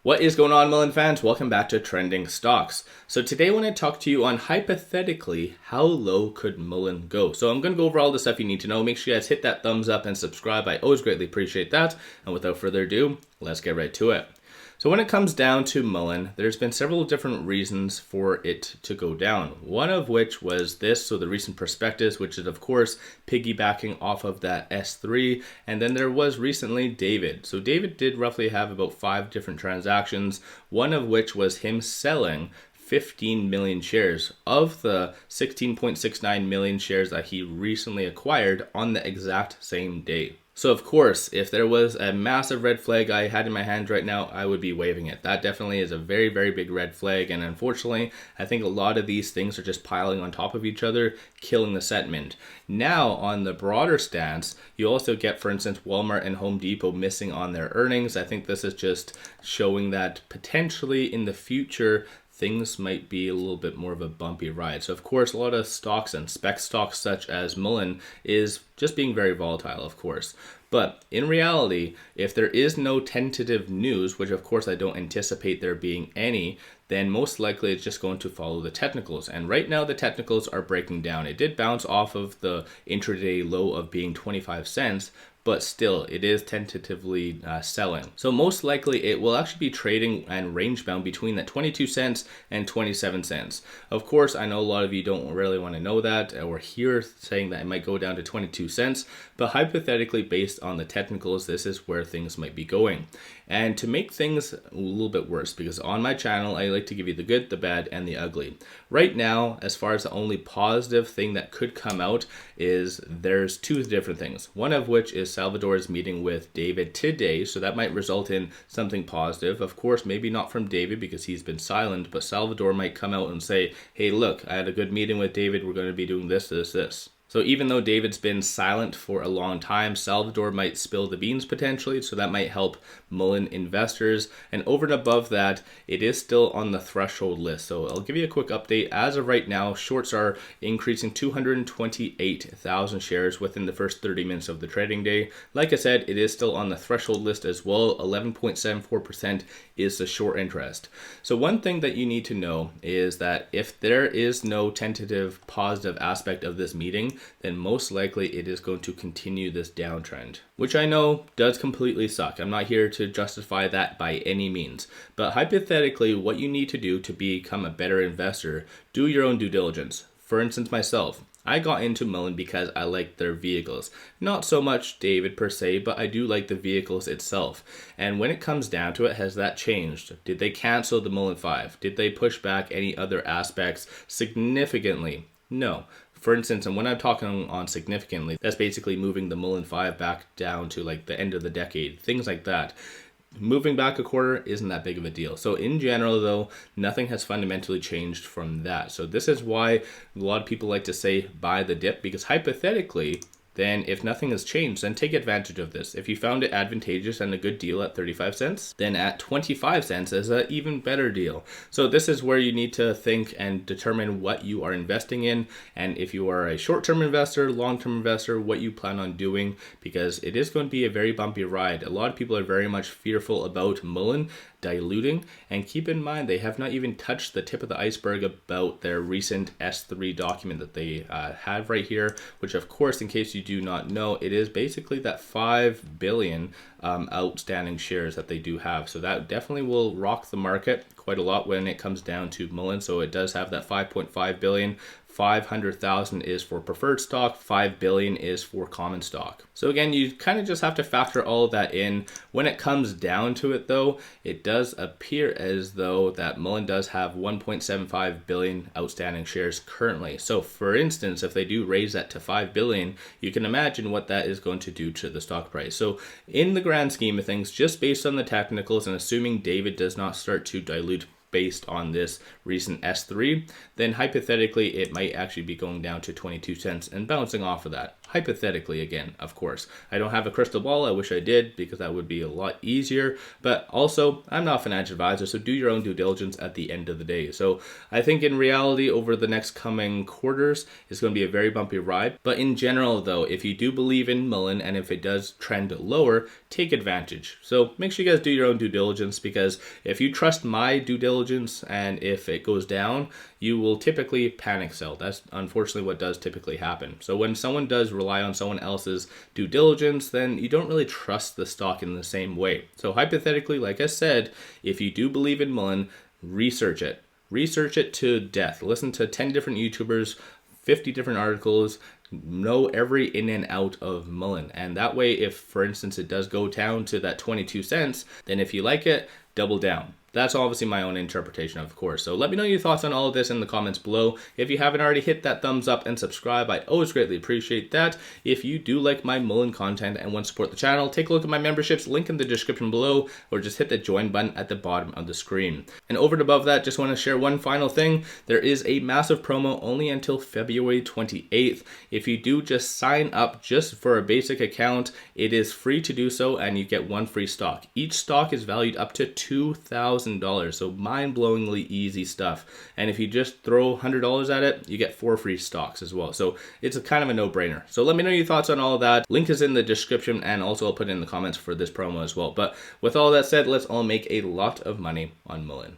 What is going on, Mullen fans? Welcome back to Trending Stocks. So today I want to talk to you on hypothetically how low could Mullen go. So I'm going to go over all the stuff you need to know. Make sure you guys hit that thumbs up and subscribe. I always greatly appreciate that. And without further ado, let's get right to it. So when it comes down to Mullen, there's been several different reasons for it to go down. One of which was this, so the recent prospectus, which is of course piggybacking off of that S3. And then there was recently David. So David did roughly have about 5 different transactions, one of which was him selling 15 million shares of the 16.69 million shares that he recently acquired on the exact same day. So of course, if there was a massive red flag I had in my hand right now, I would be waving it. That definitely is a very, very big red flag. And unfortunately, I think a lot of these things are just piling on top of each other, killing the sentiment. Now, on the broader stance, you also get, for instance, Walmart and Home Depot missing on their earnings. I think this is just showing that potentially in the future, things might be a little bit more of a bumpy ride. So of course, a lot of stocks and spec stocks such as Mullen is just being very volatile, of course. But in reality, if there is no tentative news, which of course I don't anticipate there being any, then most likely it's just going to follow the technicals. And right now the technicals are breaking down. It did bounce off of the intraday low of being 25 cents, but still it is tentatively selling. So most likely it will actually be trading and range bound between that 22 cents and 27 cents. Of course, I know a lot of you don't really want to know that or hear saying that it might go down to 22 cents, but hypothetically based on the technicals, this is where things might be going. And to make things a little bit worse, because on my channel, I like to give you the good, the bad, and the ugly. Right now, as far as the only positive thing that could come out is there's 2 different things. One of which is Salvador is meeting with David today, so that might result in something positive. Of course, maybe not from David because he's been silent, but Salvador might come out and say, hey, look, I had a good meeting with David. We're going to be doing this, this, this. So even though David's been silent for a long time, Salvador might spill the beans potentially, so that might help Mullen investors. And over and above that, it is still on the threshold list. So I'll give you a quick update. As of right now, shorts are increasing 228,000 shares within the first 30 minutes of the trading day. Like I said, it is still on the threshold list as well. 11.74% is the short interest. So one thing that you need to know is that if there is no tentative positive aspect of this meeting, then most likely it is going to continue this downtrend, which I know does completely suck. I'm not here to justify that by any means, but hypothetically, what you need to do to become a better investor, do your own due diligence. For instance, myself, I got into Mullen because I like their vehicles. Not so much David per se, but I do like the vehicles itself. And when it comes down to it, has that changed? Did they cancel the Mullen 5? Did they push back any other aspects significantly? No. For instance, and when I'm talking on significantly, that's basically moving the Mullen 5 back down to like the end of the decade, things like that. Moving back a quarter isn't that big of a deal. So in general, though, nothing has fundamentally changed from that. So this is why a lot of people like to say buy the dip, because hypothetically, then if nothing has changed, then take advantage of this. If you found it advantageous and a good deal at 35 cents, then at 25 cents is an even better deal. So this is where you need to think and determine what you are investing in. And if you are a short-term investor, long-term investor, what you plan on doing, because it is going to be a very bumpy ride. A lot of people are very much fearful about Mullen diluting, and keep in mind they have not even touched the tip of the iceberg about their recent S3 document that they have right here, which of course, in case you do not know, it is basically that 5 billion outstanding shares that they do have. So that definitely will rock the market quite a lot when it comes down to Mullen. So it does have that 5.5 billion. 500,000 is for preferred stock, 5 billion is for common stock. So again, you kind of just have to factor all of that in. When it comes down to it though, it does appear as though that Mullen does have 1.75 billion outstanding shares currently. So for instance, if they do raise that to 5 billion, you can imagine what that is going to do to the stock price. So in the grand scheme of things, just based on the technicals and assuming David does not start to dilute based on this recent S3, then hypothetically it might actually be going down to 22 cents and bouncing off of that. Hypothetically, again, of course. I don't have a crystal ball. I wish I did, because that would be a lot easier. But also, I'm not a financial advisor, so do your own due diligence at the end of the day. So I think in reality, over the next coming quarters, it's going to be a very bumpy ride. But in general, though, if you do believe in Mullen, and if it does trend lower, take advantage. So make sure you guys do your own due diligence, because if you trust my due diligence and if it goes down, you will typically panic sell. That's unfortunately what does typically happen. So when someone does rely on someone else's due diligence, then you don't really trust the stock in the same way. So hypothetically, like I said, if you do believe in Mullen, research it. Research it to death. Listen to 10 different YouTubers, 50 different articles, know every in and out of Mullen. And that way, if for instance it does go down to that 22 cents, then if you like it, double down. That's obviously my own interpretation, of course. So let me know your thoughts on all of this in the comments below. If you haven't already, hit that thumbs up and subscribe. I always greatly appreciate that. If you do like my Mullen content and want to support the channel, take a look at my memberships, link in the description below, or just hit the join button at the bottom of the screen. And over and above that, just want to share one final thing. There is a massive promo only until February 28th. If you do just sign up just for a basic account, it is free to do so, and you get one free stock. Each stock is valued up to $2,000. So mind-blowingly easy stuff. And if you just throw $100 at it, you get 4 free stocks as well. So it's a kind of a no-brainer. So let me know your thoughts on all of that. Link is in the description, and also I'll put it in the comments for this promo as well. But with all that said, let's all make a lot of money on Mullen.